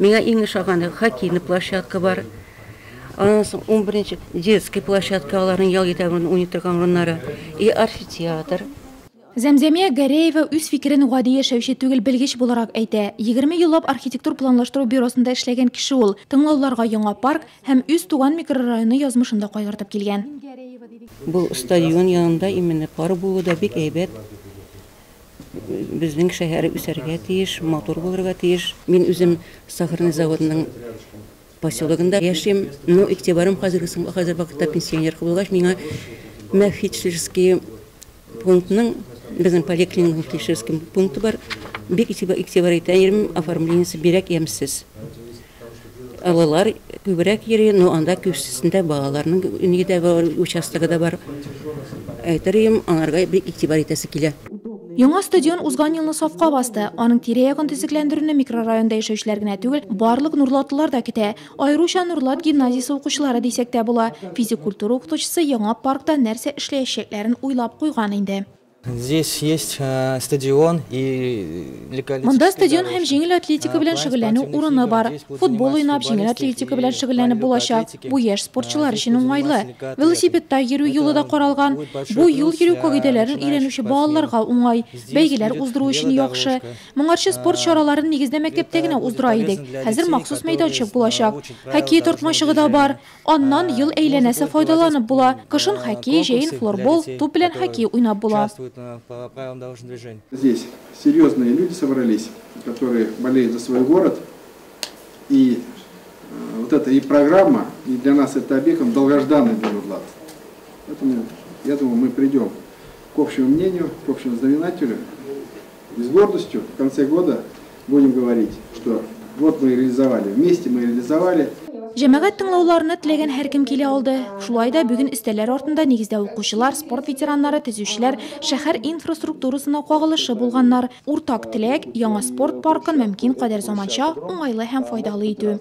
Миңа иң ошаганы хоккейный площадка бар. Анан соң 11-нче детский площадка аларның ял итәген уйный торган урыннары и амфитеатр. Зәмзәмия Гәрәева үз фикерен гади яшәүче түгел белгеч буларак әйтә. 20 еллап архитектур планлаштыру бюросында эшләгән кеше ул. Тыңлауларга яңа парк һәм үз туган микрорайоны язмышында кайгыртып килгән. Бу стадион янында именно парк булу да бик әйбәт. Безнең шәһәр үсәргә тиеш, мотор булырга тиеш. Мин үзем Сахарный заводының поселогында яшим. Ну, игътибарым хәзер вакытта пенсионер булгач, миңа фельдшерский пунктның безнең поликлиниканың фельдшерский пункты бар. Бик игътибар итәм, оформлениесе бирәк ямсыз. Алалар күбрәк йөри, но анда күпсесендә балаларның нигә бар, участогы да бар. Әйтерем, анарга бик игътибар итәсе килә. Яңа стадион узган елны сафка басты. Аның тирә-ягын төзекләндерүне микрорайонда яшәүчеләр генә түгел, барлык нурлатлылар да көтә. Аеруча Нурлат гимназиясе укучылары дисәк тә була. Физик культура укытучысы яңа паркта нәрсә эшләячәкләрен уйлап куйган инде. Здесь есть стадион и Монда стадион һәм җиңел атлетика белән шөгыльләнү урыны бар. Футбол уйнап, җиңел атлетика белән шөгыльләнеп булачак. Бу яшь спортчылар өчен уңайлы. Велосипедта йөрү юлы да каралган. Бу юл йөрү кагыйдәләрен өйрәнүче балаларга уңай. Бәйгеләр уздыру өчен яхшы. Моңарчы спорт чараларын нигездә мәктәптә генә уздыра идек. Хәзер махсус мәйданчык булачак. Хоккей тартмачыгы да бар. Аннан ел әйләнәсе файдаланып була. Кышын хоккей, җәен флорбол, туп белән хоккей уйнап була. по правилам дорожного движения. Здесь серьезные люди собрались, которые болеют за свой город. И вот эта и программа, и для нас это объект, он долгожданный для Нурлата. Поэтому, я думаю, мы придем к общему мнению, к общему знаменателю. И с гордостью в конце года будем говорить, что вот мы реализовали, вместе мы реализовали. Җәмәгать тыңлауларны теләгән һәркем килә алды. Шулай да бүген өстәлләр артында нигездә укучылар, спорт ветераннары, төзүчеләр, шәһәр инфраструктурасына кагылышы булганнар. Уртак теләк яңа спорт паркын мөмкин кадәр заманча, уңайлы һәм файдалы итү.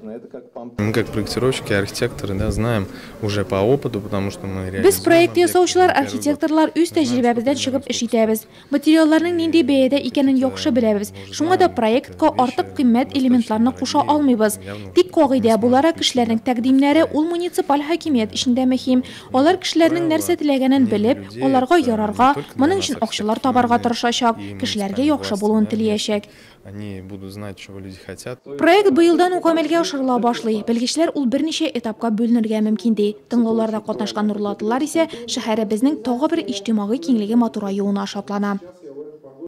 Мы как проектировщики, архитекторы, да, знаем уже по опыту, потому что мы реализуем. Без проект ясаучылар, архитекторлар үз тәҗрибәбездән чыгып эш итәбез. Материалларның нинди бәядә икәнен яхшы беләбез. Шуңа да проектка артык кыйммәт элементларны куша алмыйбыз. Тик кагыйдә буларак кешеләрнең тәкъдимнәре ул муниципаль хакимият эшендә мөһим. Алар кешеләрнең нәрсә теләгәнен белеп, аларга ярарга, моның өчен акчалар табарга тырышачак, кешеләргә яхшы булуын теләячәк. Они будут знать, чего люди хотят. Проект быелдан ук гамәлгә ашырыла башлый. Белгечләр ул берничә этапка бүленергә мөмкин ди. Тыңлауларда катнашкан нурлатлылар исә шәһәребезнең тагы бер иҗтимагый киңлеге матураюына шатлана.